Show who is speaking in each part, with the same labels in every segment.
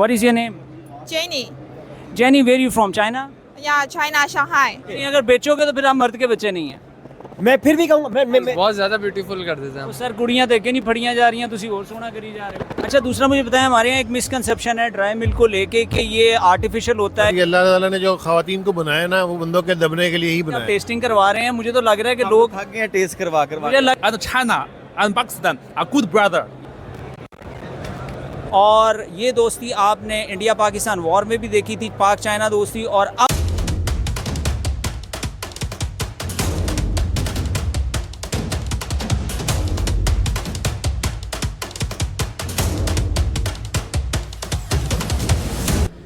Speaker 1: What is your name?
Speaker 2: Jenny.
Speaker 1: Jenny, where are you from? China?
Speaker 2: Yeah, China, Shanghai.
Speaker 1: नहीं, अगर बेचोगे तो फिर आप मर्द के बच्चे नहीं हैं।
Speaker 3: मैं फिर भी कहूँगा मैं
Speaker 4: बहुत ज़्यादा ब्यूटीफुल कर देते हैं
Speaker 1: तो सर कुड़ियाँ देख के नहीं फड़ियाँ जा रही हैं, तुसी और सोना करी जा रहे हो। अच्छा, दूसरा मुझे बताएं, हमारे यहाँ एक मिसकंसेप्शन है ड्राई मिल्क को लेके कि ये आर्टिफिशियल होता है।
Speaker 5: ये अल्लाह ताला ने जो खवातीन को बनाया ना, वो बंदों के दबने के लिए ही
Speaker 1: आप
Speaker 5: बनाया।
Speaker 1: टेस्टिंग करवा रहे हैं, मुझे तो लग रहा है कि लोग
Speaker 3: थक गए टेस्ट करवा
Speaker 1: मुझे लग
Speaker 6: and China and Pakistan are good brother.
Speaker 1: और ये दोस्ती आपने इंडिया पाकिस्तान वॉर में भी देखी थी, पाक चाइना दोस्ती, और अब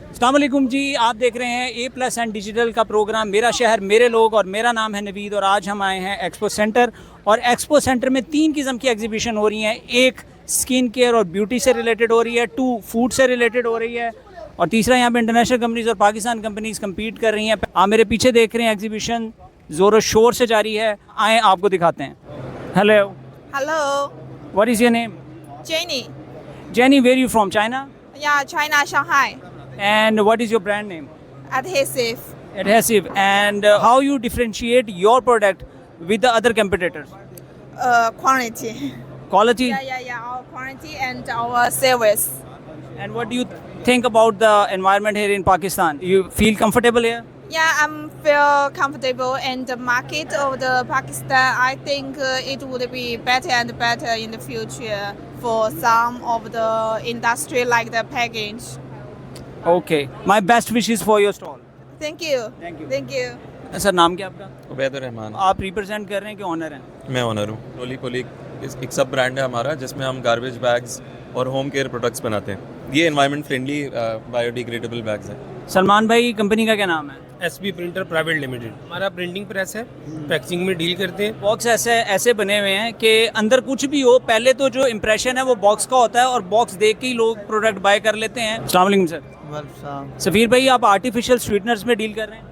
Speaker 1: अस्सलाम वालेकुम जी, आप देख रहे हैं A+ एंड डिजिटल का प्रोग्राम मेरा शहर मेरे लोग, और मेरा नाम है नवीद, और आज हम आए हैं एक्सपो सेंटर। और एक्सपो सेंटर में 3 किस्म की एग्जीबिशन हो रही हैं। एक स्किन केयर और ब्यूटी से रिलेटेड हो रही है, 2 फूड से रिलेटेड हो रही है, और तीसरा यहाँ पे इंटरनेशनल कंपनीज और पाकिस्तान कंपनीज कम्पीट कर रही हैं। आप मेरे पीछे देख रहे हैं एग्जीबिशन ज़ोरों शोर से जारी है। आए आपको दिखाते हैं। Hello,
Speaker 2: Hello,
Speaker 1: what is your name?
Speaker 2: Jenny.
Speaker 1: Jenny, where you from? China?
Speaker 2: Yeah, China, Shanghai.
Speaker 1: And what is your brand name?
Speaker 2: Adhesive.
Speaker 1: Adhesive. And how you differentiate your product with the other competitors?
Speaker 2: Quality.
Speaker 1: Quality.
Speaker 2: Yeah. Our quality and our service.
Speaker 1: And what do you think about the environment here in Pakistan? You feel comfortable here?
Speaker 2: Yeah, I'm feel comfortable in the market of the Pakistan. I think it would be better and better in the future for some of the industry like the package.
Speaker 1: Okay. My best wishes for your stall.
Speaker 2: Thank you.
Speaker 1: Thank you.
Speaker 2: Thank you.
Speaker 1: Sir, नाम क्या आपका?
Speaker 4: उबैदुर रहमान।
Speaker 1: आप represent कर रहे हैं कि honour हैं?
Speaker 4: मैं ऑनर हूँ। रोली पोली एक सब ब्रांड है हमारा, जिसमें हम गार्बेज बैग्स और होम केयर प्रोडक्ट्स बनाते हैं। ये एनवायरनमेंट फ्रेंडली बायोडिग्रेडेबल बैग्स हैं।
Speaker 1: सलमान भाई, कंपनी का क्या नाम है?
Speaker 7: SB printer private limited. हमारा प्रिंटिंग प्रेस है, पैकेजिंग में डील करते हैं।
Speaker 1: बॉक्स ऐसे बने हुए हैं कि अंदर कुछ भी हो, पहले तो जो इम्प्रेशन है वो बॉक्स का होता है, और बॉक्स देख के ही लोग प्रोडक्ट बाय कर लेते हैं। अस्सलाम वालेकुम सर। सफ़ीर भाई, आप आर्टिफिशियल स्वीटनर्स में डील कर रहे हैं?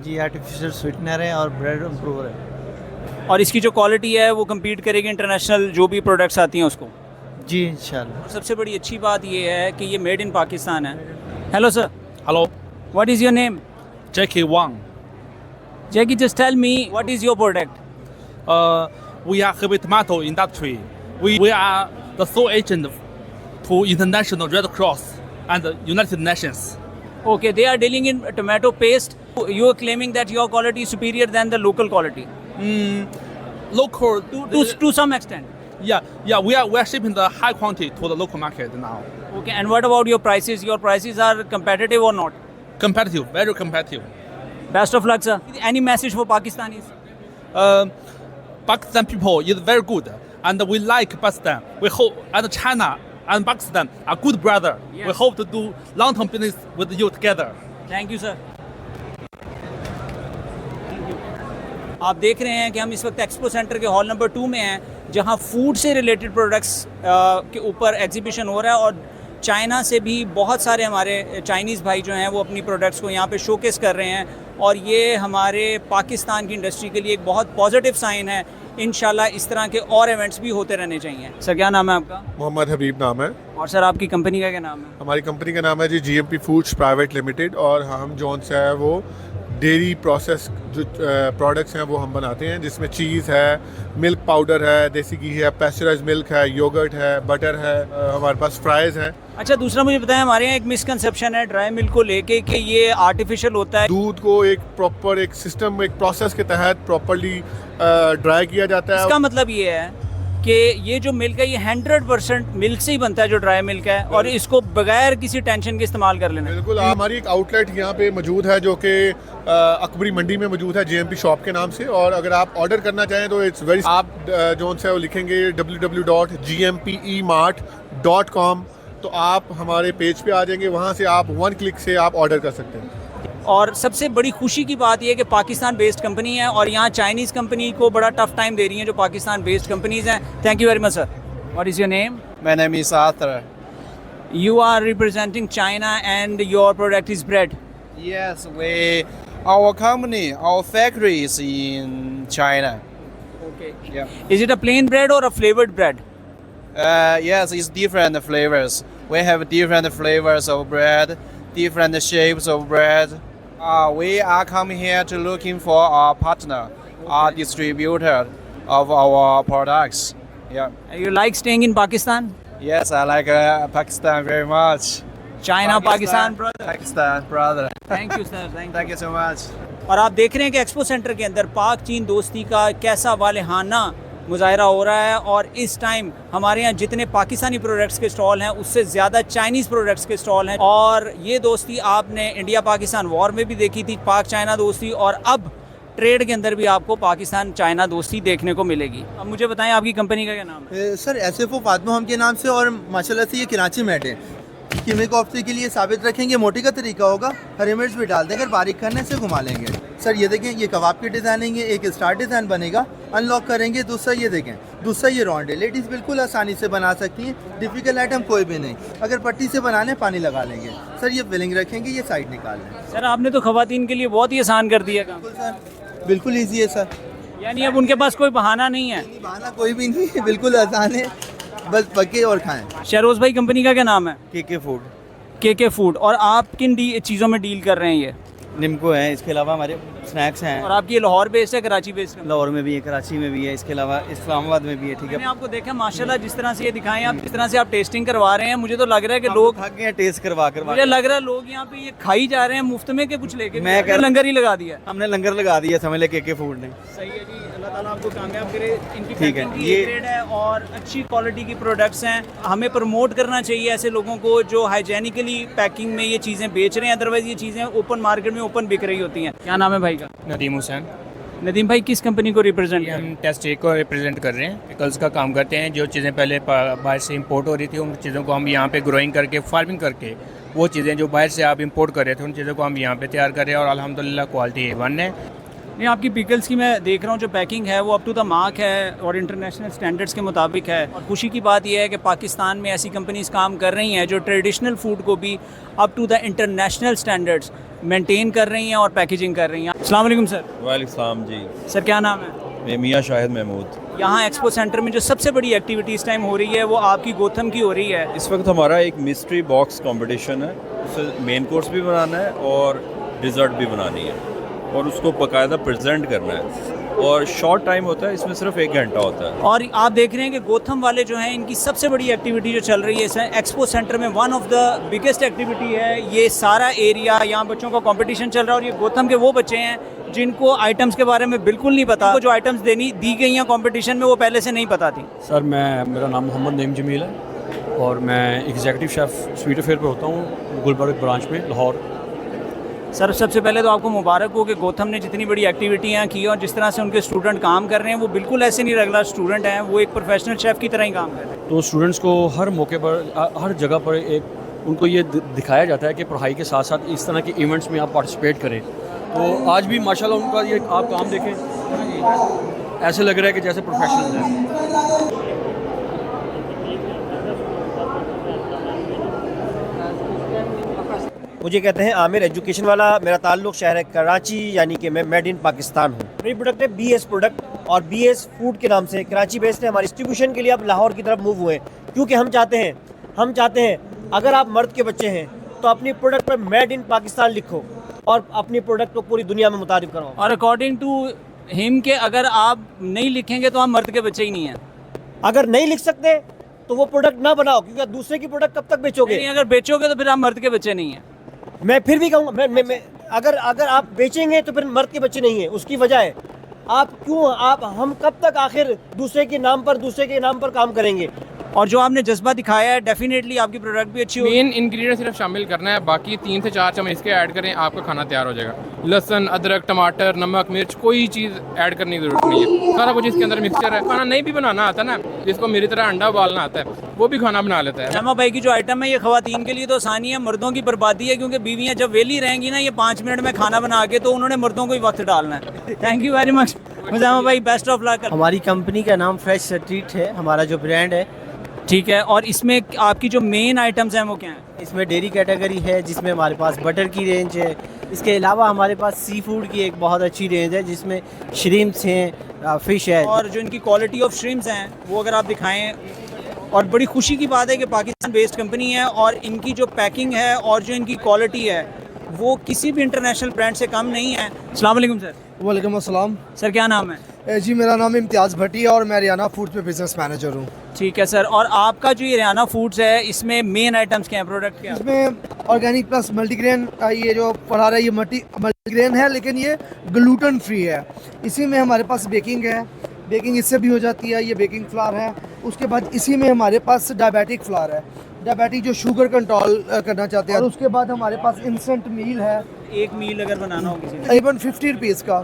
Speaker 3: जी, आर्टिफिशियल स्वीटनर है और ब्रेड इम्प्रूवर है।
Speaker 1: और इसकी जो क्वालिटी है वो कम्पीट करेगी इंटरनेशनल जो भी प्रोडक्ट्स आती हैं उसको?
Speaker 3: जी, इंशाल्लाह।
Speaker 1: और सबसे बड़ी अच्छी बात ये है कि ये मेड इन पाकिस्तान है। Hello sir,
Speaker 6: Hello,
Speaker 1: what is your name?
Speaker 6: Jackie Wang.
Speaker 1: Jackie, just tell me what is your product?
Speaker 6: We are heavy tomato industry. We are the sole agent to International Red Cross and the United Nations.
Speaker 1: Okay, they are dealing in tomato paste. You are claiming that your quality is superior than the local quality
Speaker 6: Local
Speaker 1: to some extent.
Speaker 6: yeah, we are shipping the high quantity to the local market now.
Speaker 1: Okay, and what about your prices? Your prices are competitive or not?
Speaker 6: Competitive, very competitive.
Speaker 1: Best of luck, sir. Any message for Pakistanis?
Speaker 6: Pakistan people is very good, and we like Pakistan. We hope, and China and Pakistan are good brother.
Speaker 1: Yes.
Speaker 6: We hope to do long-term business with you together.
Speaker 1: Thank you sir. आप देख रहे हैं कि हम इस वक्त expo centre के hall number 2 में हैं, जहां फूड से रिलेटेड प्रोडक्ट्स के ऊपर एग्जीबिशन हो रहा है, और चाइना से भी बहुत सारे हमारे चाइनीज़ भाई जो हैं वो अपनी प्रोडक्ट्स को यहाँ पे शोकेस कर रहे हैं, और ये हमारे पाकिस्तान की इंडस्ट्री के लिए एक बहुत पॉजिटिव साइन है। इंशाल्लाह इस तरह के और इवेंट्स भी होते रहने चाहिए। सर, क्या नाम है आपका?
Speaker 5: मोहम्मद हबीब नाम है।
Speaker 1: और सर, आपकी कंपनी का क्या नाम है?
Speaker 5: हमारी कंपनी का नाम है जी GMP फूड्स प्राइवेट लिमिटेड, और हम जौन से है वो डेयरी प्रोसेस जो प्रोडक्ट्स हैं वो हम बनाते हैं, जिसमें चीज़ है, मिल्क पाउडर है, देसी घी है, पैस्चराइज्ड मिल्क है, योगर्ट है, बटर है, हमारे पास फ्राइज़ हैं।
Speaker 1: अच्छा, दूसरा मुझे बताएं, हमारे यहाँ एक मिसकंसेप्शन है ड्राई मिल्क को लेके कि ये आर्टिफिशियल होता है।
Speaker 5: दूध को एक प्रॉपर एक सिस्टम, एक प्रोसेस के तहत प्रॉपरली ड्राई किया जाता है।
Speaker 1: इसका मतलब ये है कि ये जो मिल्क है ये 100% मिल्क से ही बनता है, जो ड्राई मिल्क है, और इसको बगैर किसी टेंशन के इस्तेमाल कर लेना है।
Speaker 5: बिल्कुल। हमारी एक आउटलेट यहाँ पे मौजूद है जो कि अकबरी मंडी में मौजूद है, GMP शॉप के नाम से, और अगर आप ऑर्डर करना चाहें तो इट्स वेरी, आप जो से वो लिखेंगे www.gmpemart.com, तो आप हमारे पेज पे आ जाएंगे, वहाँ से आप 1 क्लिक से आप ऑर्डर कर सकते हैं।
Speaker 1: और सबसे बड़ी खुशी की बात यह है कि पाकिस्तान बेस्ड कंपनी है, और यहाँ चाइनीज़ कंपनी को बड़ा टफ टाइम दे रही हैं जो पाकिस्तान बेस्ड कंपनीज हैं। Thank you very much sir. What is your name?
Speaker 3: My name is Arthur.
Speaker 1: You are representing China and your product is bread.
Speaker 3: Yes, our company, our factory is in China.
Speaker 1: Okay.
Speaker 3: Yeah.
Speaker 1: Is it a plain bread or a flavored bread?
Speaker 3: Yes, it's different flavors. We have different flavors of bread, different shapes of bread. We are coming here to looking for a partner, a distributor of our products. Yeah.
Speaker 1: You like staying in Pakistan?
Speaker 3: Yes, I like Pakistan very much.
Speaker 1: China, Pakistan, brother.
Speaker 3: Pakistan, brother.
Speaker 1: Thank you, sir. Thank you.
Speaker 3: Thank you so much.
Speaker 1: और आप देख रहे हैं कि expo centre के अंदर पाक चीन दोस्ती का कैसा वालेहाना मुजाहरा हो रहा है। और इस टाइम हमारे यहाँ जितने पाकिस्तानी प्रोडक्ट्स के स्टॉल हैं उससे ज़्यादा चाइनीज़ प्रोडक्ट्स के स्टॉल हैं। और ये दोस्ती आपने इंडिया पाकिस्तान वॉर में भी देखी थी, पाक चाइना दोस्ती, और अब ट्रेड के अंदर भी आपको पाकिस्तान चाइना दोस्ती देखने को मिलेगी। अब मुझे बताएं आपकी कंपनी का क्या नाम है?
Speaker 8: सर SFO फातिमा होम के नाम से, और माशाल्लाह से ये कराची मैट है। कीमे कोफ्ते के लिए साबित रखेंगे, मोटी का तरीका होगा, हरी मिर्च भी डाल देंगे, बारीक करने से घुमा लेंगे। सर ये देखें, ये कबाब की डिज़ाइनिंग है, एक स्टार डिज़ाइन बनेगा, अनलॉक करेंगे। दूसरा ये देखें, दूसरा ये राउंड है, लेडीज़ बिल्कुल आसानी से बना सकती हैं, डिफ़िकल्ट आइटम कोई भी नहीं। अगर पट्टी से बनाने पानी लगा लेंगे। सर ये फिलिंग रखेंगे, ये साइड निकाल लें।
Speaker 1: सर आपने तो ख़वातीन के लिए बहुत ही आसान कर दिया काम।
Speaker 8: बिल्कुल सर, बिल्कुल ईजी है सर,
Speaker 1: यानी अब उनके पास कोई बहाना नहीं है।
Speaker 8: बहाना कोई भी नहीं है, बिल्कुल आसान है, बस पके और खाएँ।
Speaker 1: शहरोज़ भाई कंपनी का क्या नाम है?
Speaker 8: KK food.
Speaker 1: KK food. और आप किन चीज़ों में डील कर रहे हैं ये?
Speaker 8: निम्को है, इसके अलावा हमारे स्नैक्स हैं।
Speaker 1: और आपकी ये लाहौर बेस्ड है, कराची बेस्ड है?
Speaker 8: लाहौर में भी है, कराची में भी है, इसके अलावा इस्लामाबाद में भी है। ठीक
Speaker 1: मैंने
Speaker 8: है,
Speaker 1: आपको देखा माशाल्लाह, जिस तरह से ये दिखाएं आप, जिस तरह से आप टेस्टिंग करवा रहे हैं, मुझे तो लग रहा है कि लोग
Speaker 8: थक गए हैं टेस्ट करवा
Speaker 1: मुझे लग रहा है लोग यहाँ पे ये खाई जा रहे हैं मुफ्त में, के कुछ लेके
Speaker 8: मैं कह-
Speaker 1: लंगर ही लगा दिया है।
Speaker 8: हमने लंगर लगा दिया, समझ ले KK फूड ने।
Speaker 1: सही है जी, अल्लाह ताला आपको कामयाब करे। इनकी
Speaker 8: ठीक है,
Speaker 1: पैकिंग
Speaker 8: ये-
Speaker 1: ग्रेड है और अच्छी क्वालिटी की प्रोडक्ट्स हैं। हमें प्रमोट करना चाहिए ऐसे लोगों को जो हाइजेनिकली पैकिंग में ये चीज़ें बेच रहे हैं, अदरवाइज ये चीज़ें ओपन मार्केट में ओपन बिक रही होती हैं। क्या नाम है भाई का?
Speaker 9: नदीम हुसैन।
Speaker 1: नदीम भाई किस कंपनी को रिप्रेजेंट
Speaker 9: ये हम टेस्ट एक को रिप्रेजेंट कर रहे हैं, पिकल्स का काम करते हैं। जो चीज़ें पहले बाहर से इंपोर्ट हो रही थी, उन चीज़ों को हम यहाँ पे ग्रोइंग करके, फार्मिंग करके, वो चीज़ें जो बाहर से आप इंपोर्ट कर रहे थे, उन चीज़ों को हम यहाँ पे तैयार कर रहे हैं और अल्हम्दुलिल्लाह क्वालिटी A1 है।
Speaker 1: नहीं, आपकी पिकल्स की मैं देख रहा हूँ जो पैकिंग है वो अप टू द मार्क है और इंटरनेशनल स्टैंडर्ड्स के मुताबिक है। और खुशी की बात यह है कि पाकिस्तान में ऐसी कंपनीज काम कर रही हैं जो ट्रेडिशनल फूड को भी up to the international standards maintain कर रही हैं और पैकेजिंग कर रही हैं। अस्सलाम वालेकुम सर।
Speaker 10: वालेकुम जी।
Speaker 1: सर क्या नाम है?
Speaker 10: मैं मियाँ शाहिद महमूद।
Speaker 1: यहाँ एक्सपो सेंटर में जो सबसे बड़ी एक्टिविटी इस टाइम हो रही है वो आपकी गोथम की हो रही है।
Speaker 10: इस वक्त हमारा एक मिस्ट्री बॉक्स कंपटीशन है, उससे मेन कोर्स भी बनाना है और डिज़र्ट भी बनानी है और उसको बाकायदा प्रेजेंट करना है। और शॉर्ट टाइम होता है, इसमें सिर्फ 1 घंटा होता है।
Speaker 1: और आप देख रहे हैं कि गोथम वाले जो हैं इनकी सबसे बड़ी एक्टिविटी जो चल रही है इस एक्सपो सेंटर में, one of the biggest activity है ये सारा एरिया। यहाँ बच्चों का कंपटीशन चल रहा है और ये गोथम के वो बच्चे हैं जिनको आइटम्स के बारे में बिल्कुल नहीं पता। जो आइटम्स दी गई हैं कंपटीशन में वो पहले से नहीं पता थी।
Speaker 11: सर मेरा नाम मोहम्मद नईम जमील है और मैं एग्जीक्यूटिव शेफ़ स्वीट अफेयर पे होता हूँ गुलबर्ग ब्रांच में, लाहौर।
Speaker 1: सर सबसे पहले तो आपको मुबारक हो कि गोथम ने जितनी बड़ी एक्टिविटियाँ की और जिस तरह से उनके स्टूडेंट काम कर रहे हैं वो बिल्कुल ऐसे नहीं रेगुलर स्टूडेंट हैं, वो एक प्रोफेशनल शेफ़ की तरह ही काम कर रहे हैं।
Speaker 11: तो स्टूडेंट्स को हर मौके पर, हर जगह पर एक उनको ये दिखाया जाता है कि पढ़ाई के साथ साथ इस तरह के इवेंट्स में आप पार्टिसिपेट करें। तो आज भी माशाल्लाह उनका ये आप काम देखें, ऐसे लग रहा है कि जैसे प्रोफेशनल हैं।
Speaker 12: मुझे कहते हैं आमिर, एजुकेशन वाला। मेरा ताल्लुक शहर है कराची, यानी कि मैं मेड इन पाकिस्तान हूँ। मेरी प्रोडक्ट है BS प्रोडक्ट और BS फूड के नाम से कराची बेस्ड है। हमारे डिस्ट्रीब्यूशन के लिए आप लाहौर की तरफ मूव हुए क्योंकि हम चाहते हैं अगर आप मर्द के बच्चे हैं तो अपनी प्रोडक्ट पर मेड इन पाकिस्तान लिखो और अपनी प्रोडक्ट को पूरी दुनिया में मुतारिफ करो।
Speaker 1: और अकॉर्डिंग टू हिम के अगर आप नहीं लिखेंगे तो हम मर्द के बच्चे ही नहीं हैं।
Speaker 12: अगर नहीं लिख सकते तो वो प्रोडक्ट ना बनाओ, क्योंकि दूसरे की प्रोडक्ट कब तक बेचोगे?
Speaker 1: नहीं, अगर बेचोगे तो फिर आप मर्द के बच्चे नहीं हैं।
Speaker 12: मैं फिर भी कहूँगा, मैं अगर आप बेचेंगे तो फिर मर्द के बच्चे नहीं हैं। उसकी वजह है हम कब तक आखिर दूसरे के नाम पर काम करेंगे?
Speaker 1: और जो आपने जज्बा दिखाया है डेफिनेटली आपकी प्रोडक्ट भी अच्छी होगी।
Speaker 7: मेन इंग्रेडिएंट सिर्फ शामिल करना है, बाकी 3 से 4 चम्मच इसके ऐड करें, आपका खाना तैयार हो जाएगा। लहसुन, अदरक, टमाटर, नमक, मिर्च, कोई चीज़ ऐड करने की जरूरत नहीं है, सारा कुछ इसके अंदर मिक्सचर है। खाना नहीं भी बनाना आता ना, जिसको मेरी तरह अंडा उबालना आता है वो भी खाना बना लेता है।
Speaker 1: जमा भाई की जो आइटम है ये खवातीन के लिए तो आसानी है, मर्दों की बर्बादी है, क्योंकि बीवियाँ जब वेली रहेंगी ना ये 5 मिनट में खाना बना के, तो उन्होंने मर्दों को ही वक्त डालना है। थैंक यू वेरी मच मुजामा भाई, बेस्ट ऑफ लक।
Speaker 12: हमारी कंपनी का नाम फ्रेश स्ट्रीट है, हमारा जो ब्रांड है।
Speaker 1: ठीक है, और इसमें आपकी जो मेन आइटम्स हैं वो क्या हैं?
Speaker 12: इसमें डेयरी कैटेगरी है जिसमें हमारे पास बटर की रेंज है। इसके अलावा हमारे पास सी फूड की एक बहुत अच्छी रेंज है जिसमें श्रिम्प्स हैं, फ़िश है।
Speaker 1: और जो इनकी क्वालिटी ऑफ श्रिम्प्स हैं वो अगर आप दिखाएं। और बड़ी खुशी की बात है कि पाकिस्तान बेस्ड कंपनी है और इनकी जो पैकिंग है और जो इनकी क्वालिटी है वो किसी भी इंटरनेशनल ब्रांड से कम नहीं है। अस्सलाम वालेकुम सर।
Speaker 13: वालेकुम अस्सलाम।
Speaker 1: सर क्या नाम है?
Speaker 13: जी मेरा नाम इम्तियाज़ भट्टी है और मैं रियाना फूड्स में बिजनेस मैनेजर हूँ।
Speaker 1: ठीक है सर। और आपका जो ये रियाना फूड्स है इसमें मेन आइटम्स क्या हैं, प्रोडक्ट क्या है?
Speaker 13: इसमें ऑर्गेनिक प्लस मल्टीग्रेन ये जो पढ़ा रहा है ये मल्टीग्रेन है, लेकिन ये ग्लूटेन फ्री है। इसी में हमारे पास बेकिंग है, बेकिंग इससे भी हो जाती है, ये बेकिंग फ्लावर है। उसके बाद इसी में हमारे पास डायबिटिक फ्लावर है, डायबिटिक जो शुगर कंट्रोल करना चाहते हैं। और उसके बाद हमारे पास इंस्टेंट मील है।
Speaker 1: एक मील अगर बनाना हो किसी ने
Speaker 13: तकरीबन 50 रुपीज़ का।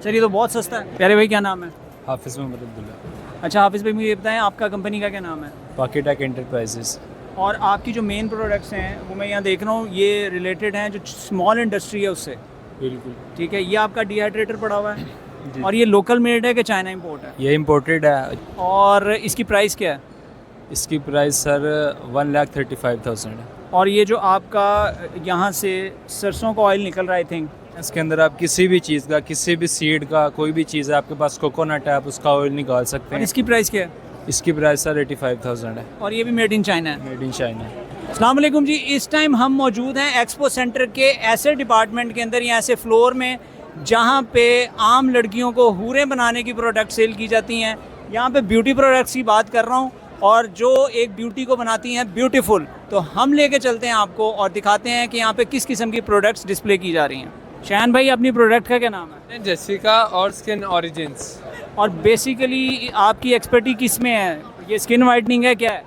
Speaker 1: सर ये तो बहुत सस्ता है। प्यारे भाई क्या नाम है?
Speaker 11: हाफिज़ मोहम्मद अब्दुल्ला।
Speaker 1: अच्छा हाफिज़ भाई मुझे बताएं आपका कंपनी का क्या नाम है?
Speaker 11: पाकीटेक एंटरप्राइजेस।
Speaker 1: और आपकी जो मेन प्रोडक्ट्स हैं वो मैं यहाँ देख रहा हूँ ये रिलेटेड हैं जो स्मॉल इंडस्ट्री है उससे।
Speaker 11: बिल्कुल
Speaker 1: ठीक है। ये आपका डिहाइड्रेटर पड़ा हुआ है और ये लोकल मेड है कि चाइना इंपोर्ट है?
Speaker 11: ये इम्पोर्टेड है।
Speaker 1: और इसकी प्राइस क्या है?
Speaker 11: इसकी प्राइस सर 1,35,000 है।
Speaker 1: और ये जो आपका यहाँ से सरसों का ऑयल निकल रहा है आई थिंक
Speaker 11: इसके अंदर आप किसी भी चीज़ का, किसी भी सीड का, कोई भी चीज़ है आपके पास कोकोनट है, आप उसका ऑयल निकाल सकते
Speaker 1: और
Speaker 11: हैं।
Speaker 1: इसकी प्राइस क्या है?
Speaker 11: इसकी प्राइस सर 85,000 है।
Speaker 1: और ये भी मेड इन चाइना है?
Speaker 11: Made in China.
Speaker 1: अस्सलाम वालेकुम जी। इस टाइम हम मौजूद हैं एक्सपो सेंटर के ऐसे डिपार्टमेंट के अंदर या ऐसे फ्लोर में जहाँ पे आम लड़कियों को हूरें बनाने की प्रोडक्ट सेल की जाती हैं। यहाँ पे ब्यूटी प्रोडक्ट्स की बात कर रहा हूँ और जो एक ब्यूटी को बनाती हैं ब्यूटीफुल। तो हम लेके चलते हैं आपको और दिखाते हैं कि यहाँ पे किस किस्म की प्रोडक्ट्स डिस्प्ले की जा रही हैं। शहन भाई अपनी प्रोडक्ट का क्या नाम है?
Speaker 14: जेसिका और स्किन ओरिजिन्स।
Speaker 1: और बेसिकली आपकी एक्सपर्टी किस में है? ये स्किन वाइटनिंग है क्या है?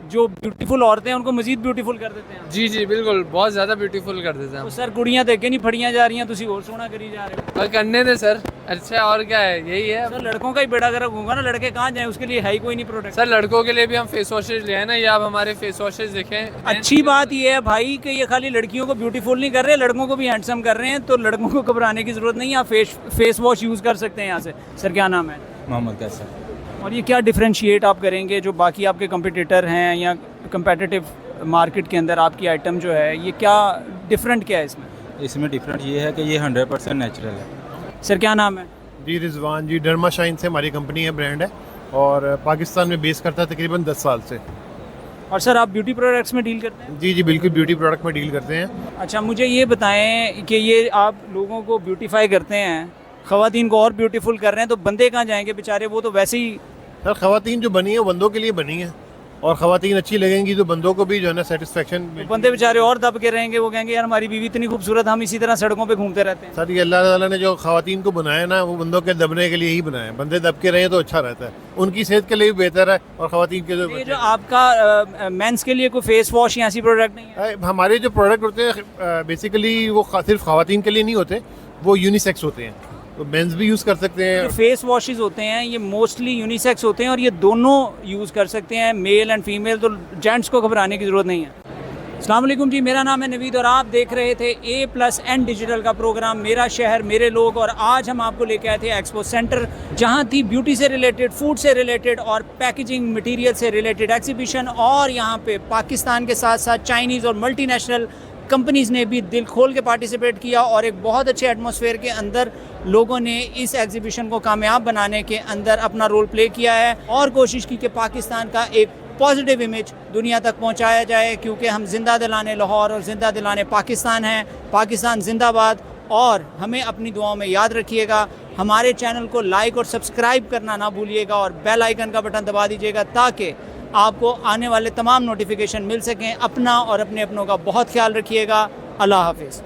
Speaker 1: जो ब्यूटीफुल औरतें हैं उनको मजीद ब्यूटीफुल कर देते हैं।
Speaker 14: जी जी बिल्कुल, बहुत ज़्यादा ब्यूटीफुल कर देते हैं।
Speaker 1: तो सर कुड़ियाँ देख के नहीं फड़ियाँ जा रही हैं, तुसी और सोना करी जा रहे हो।
Speaker 14: और करने दे सर। अच्छा और क्या है, यही है
Speaker 1: सर। लड़कों का ही बेड़ा गर्क होगा ना, लड़के कहाँ जाएं, उसके लिए है ही कोई नहीं प्रोडक्ट।
Speaker 14: सर। लड़कों के लिए भी हम फेस वॉशेज ले हैं ना, ये आप हमारे फेस वॉशेज देखें।
Speaker 1: अच्छी बात ये है भाई कि ये खाली लड़कियों को ब्यूटीफुल नहीं कर रहे, लड़कों को भी हैंडसम कर रहे हैं। तो लड़कों को घबराने की ज़रूरत नहीं है, आप फेस वॉश यूज़ कर सकते हैं यहाँ से। सर क्या नाम है?
Speaker 11: मोहम्मद कैसर।
Speaker 1: और ये क्या डिफ्रेंशिएट आप करेंगे जो बाकी आपके कंपटीटर हैं या कंपेटिटिव मार्केट के अंदर आपकी आइटम जो है, ये क्या डिफरेंट क्या है इसमें?
Speaker 11: इसमें डिफरेंट ये है कि ये 100% नेचुरल है।
Speaker 1: सर क्या नाम है?
Speaker 5: जी रिजवान जी, डर्मा शाइन से हमारी कंपनी है, ब्रांड है और पाकिस्तान में बेस करता है तकरीबन 10 साल से।
Speaker 1: और सर आप ब्यूटी प्रोडक्ट्स में डील करते हैं?
Speaker 5: जी जी बिल्कुल, ब्यूटी प्रोडक्ट में डील करते हैं।
Speaker 1: अच्छा मुझे ये बताएं कि ये आप लोगों को ब्यूटीफाई करते हैं, ख़वातीन को और ब्यूटीफुल कर रहे हैं, तो बंदे कहाँ जाएंगे बेचारे? वो तो वैसे ही
Speaker 5: सर ख़वातीन जो बनी है वो बंदों के लिए बनी है और ख़वातीन अच्छी लगेंगी तो बंदों को भी जो है ना सेटिस्फेक्शन।
Speaker 1: बंदे बेचारे और दब के रहेंगे, वो कहेंगे यार हमारी बीवी इतनी खूबसूरत, हम इसी तरह सड़कों पे घूमते रहते हैं।
Speaker 5: सर ये अल्लाह ताला ने जो ख़वातीन को बनाया ना वो बंदों के दबने के लिए ही बनाया है। बंदे दब के रहें तो अच्छा रहता है, उनकी सेहत के लिए भी बेहतर है और ख़वातीन के
Speaker 1: ये जो आपका मेंस के लिए कोई फेस वॉश या ऐसी प्रोडक्ट नहीं है?
Speaker 5: हमारे जो प्रोडक्ट होते हैं बेसिकली वो सिर्फ ख़वातीन के लिए नहीं होते, वो यूनिसेक्स होते हैं, तो मेंस भी यूज़ कर सकते हैं।
Speaker 1: जो फेस वॉशेस होते हैं ये मोस्टली यूनिसेक्स होते हैं और ये दोनों यूज़ कर सकते हैं, मेल एंड फीमेल, तो जेंट्स को घबराने की ज़रूरत नहीं है। अस्सलाम वालेकुम जी, मेरा नाम है नवीद और आप देख रहे थे A+N डिजिटल का प्रोग्राम मेरा शहर मेरे लोग। और आज हम आपको लेके आए थे एक्सपो सेंटर, जहाँ थी ब्यूटी से रिलेटेड, फूड से रिलेटेड और पैकेजिंग मटीरियल से रिलेटेड एग्जीबिशन। और यहाँ पे पाकिस्तान के साथ साथ चाइनीज़ और मल्टीनेशनल कंपनीज़ ने भी दिल खोल के पार्टिसिपेट किया और एक बहुत अच्छे एटमॉस्फेयर के अंदर लोगों ने इस एग्जीबिशन को कामयाब बनाने के अंदर अपना रोल प्ले किया है और कोशिश की कि पाकिस्तान का एक पॉजिटिव इमेज दुनिया तक पहुंचाया जाए, क्योंकि हम जिंदा दिलाने लाहौर और जिंदा दिलाने पाकिस्तान हैं। पाकिस्तान जिंदाबाद। और हमें अपनी दुआओं में याद रखिएगा, हमारे चैनल को लाइक और सब्सक्राइब करना ना भूलिएगा और बेल आइकन का बटन दबा दीजिएगा ताकि आपको आने वाले तमाम नोटिफिकेशन मिल सकें। अपना और अपने अपनों का बहुत ख्याल रखिएगा। अल्लाह हाफिज़।